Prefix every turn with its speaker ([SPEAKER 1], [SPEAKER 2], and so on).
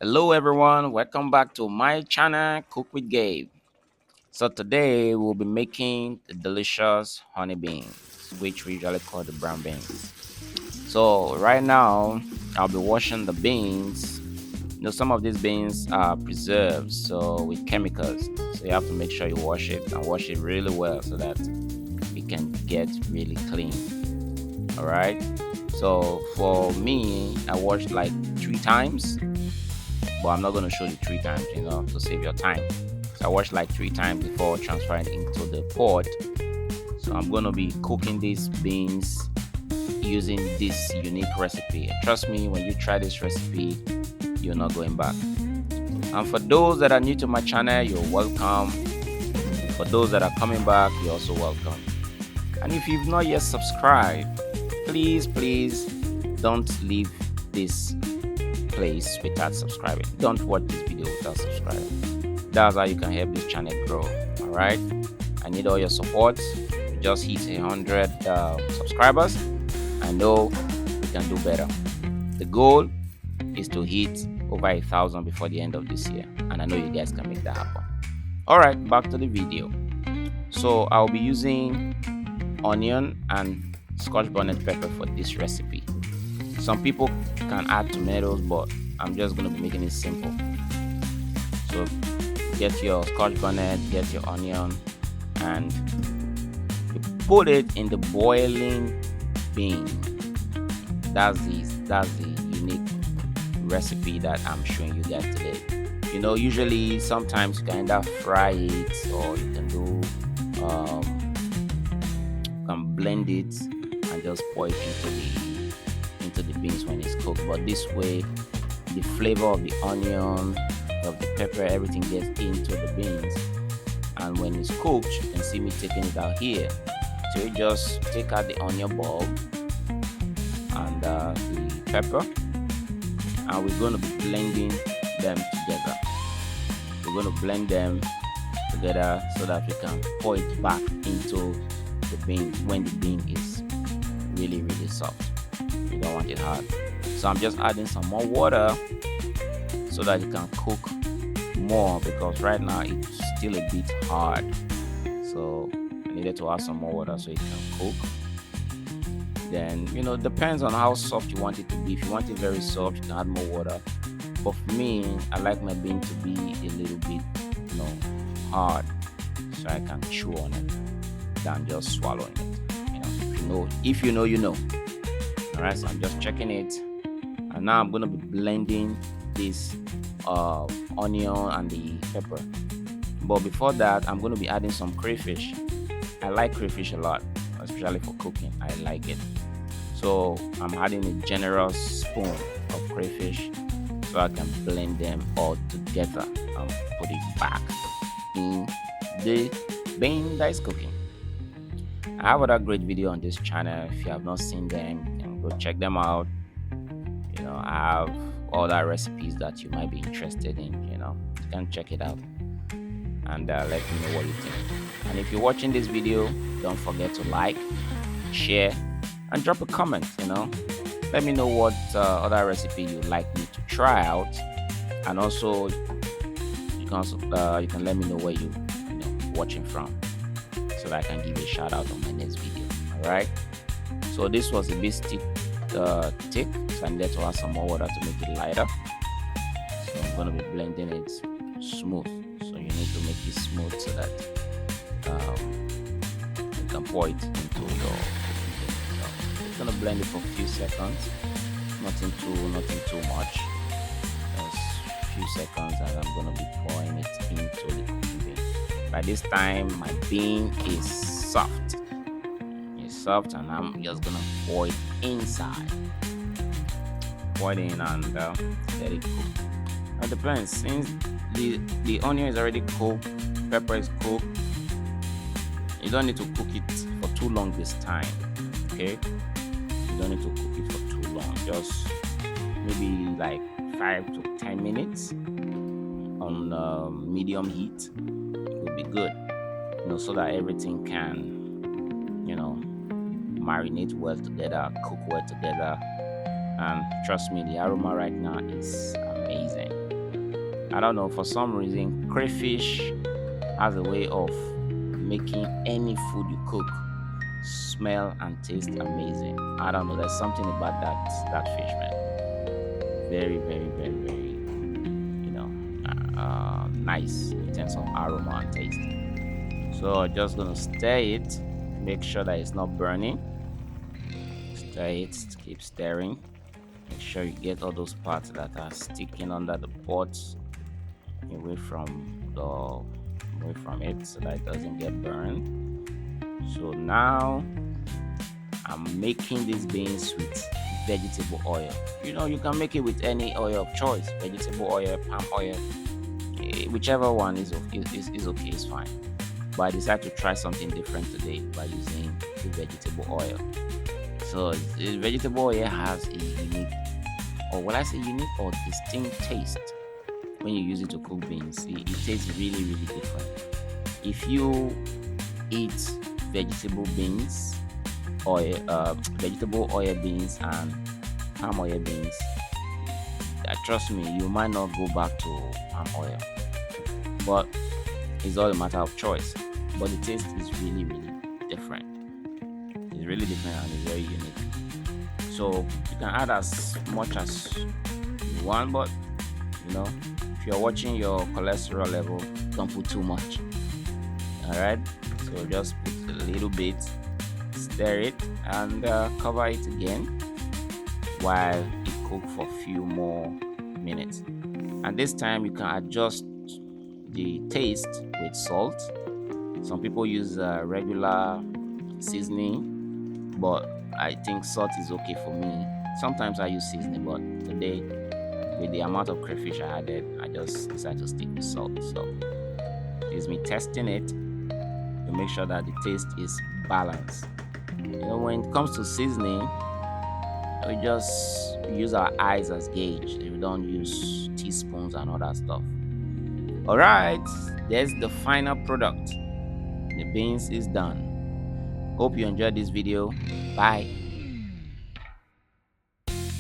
[SPEAKER 1] Hello everyone, welcome back to my channel Cook with Gabe. So today we'll be making the delicious honey beans, which we usually call the brown beans. So right now I'll be washing the beans. Some of these beans are preserved so with chemicals. So you have to make sure you wash it and wash it really well so that it can get really clean. Alright. So for me, I washed like 3 times, but I'm not going to show you 3 times, to save your time. So I washed like 3 times before transferring into the pot. So I'm going to be cooking these beans using this unique recipe. Trust me, when you try this recipe, you're not going back. And for those that are new to my channel, you're welcome. For those that are coming back, you're also welcome. And if you've not yet subscribed, please don't leave this place without subscribing. Don't watch this video without subscribing. That's how you can help this channel grow. All right, I need all your support. We just hit 100 subscribers. I know we can do better. The goal is to hit over 1,000 before the end of this year, and I know you guys can make that happen. All right, back to the video. So I'll be using onion and scotch bonnet pepper for this recipe. Some people can add tomatoes, but I'm just going to be making it simple. So get your scotch bonnet, get your onion, and you put it in the boiling bean. That's the unique recipe that I'm showing you guys today. Usually sometimes you can either fry it or you can do you can blend it and just pour it into the beans when it's cooked. But this way, the flavor of the onion, of the pepper, everything gets into the beans. And when it's cooked, you can see me taking it out here. So you just take out the onion bulb and the pepper, and we're going to be blending them together. We're going to blend them together so that we can pour it back into the bean when the bean is really soft. You don't want it hard. So I'm just adding some more water so that you can cook more, because right now it's still a bit hard. So I needed to add some more water so it can cook. Then depends on how soft you want it to be. If you want it very soft, you can add more water. But for me, I like my bean to be a little bit hard, so I can chew on it than just swallowing it. If you know, you know. All right, so I'm just checking it, and now I'm going to be blending this onion and the pepper. But before that, I'm going to be adding some crayfish. I like crayfish a lot, especially for cooking. I like it. So I'm adding a generous spoon of crayfish so I can blend them all together and put it back in the bean that is cooking. I have other great video on this channel. If you have not seen them, you can go check them out. I have other recipes that you might be interested in. You can check it out and let me know what you think. And if you're watching this video, don't forget to like, share, and drop a comment. Let me know what other recipe you'd like me to try out, and also you can let me know where you watching from, so that I can give you a shout out on my next video. All right. So this was a bit thick, so I needed to add some more water to make it lighter. So I'm gonna be blending it smooth. So you need to make it smooth so that you can pour it into your. So it's gonna blend it for a few seconds. Nothing too much. Just a few seconds, and I'm gonna be pouring it into the cooking bean. By this time, my bean is soft. It's soft, and I'm just gonna pour it inside. Pour it in and let it cook. It depends. Since the onion is already cooked, pepper is cooked, you don't need to cook it for too long this time. Okay? You don't need to cook it for too long. Just maybe like 5 to 10 minutes on medium heat will be good. So that everything can marinate well together, cook well together. And trust me, the aroma right now is amazing. I don't know, for some reason, crayfish has a way of making any food you cook smell and taste amazing. I don't know, there's something about that fish, man. Very, very, very, very, nice in terms of aroma and taste. So I'm just gonna stir it, make sure that it's not burning. Stir it, keep stirring. Make sure you get all those parts that are sticking under the pot away from the away from it so that it doesn't get burned. So now I'm making these beans with vegetable oil. You can make it with any oil of choice, vegetable oil, palm oil, whichever one is okay, it's fine. But I decided to try something different today by using the vegetable oil. So the vegetable oil has a unique, or when I say unique or distinct taste when you use it to cook beans. It tastes really, really different. If you eat vegetable beans, vegetable oil beans and palm oil beans, trust me, you might not go back to palm oil. But it's all a matter of choice. But the taste is really, really different. It's really different and it's very unique. So you can add as much as you want, but if you're watching your cholesterol level, don't put too much. Alright, so just put a little bit, stir it, and cover it again while it cooks for a few more minutes. And this time you can adjust the taste with salt. Some people use regular seasoning, but I think salt is okay for me. Sometimes I use seasoning, but today, with the amount of crayfish I added, I just decided to stick with salt. So it's me testing it to make sure that the taste is balanced. When it comes to seasoning, we just use our eyes as gauge. We don't use teaspoons and all that stuff. Alright, there's the final product. The beans is done. Hope you enjoyed this video. Bye.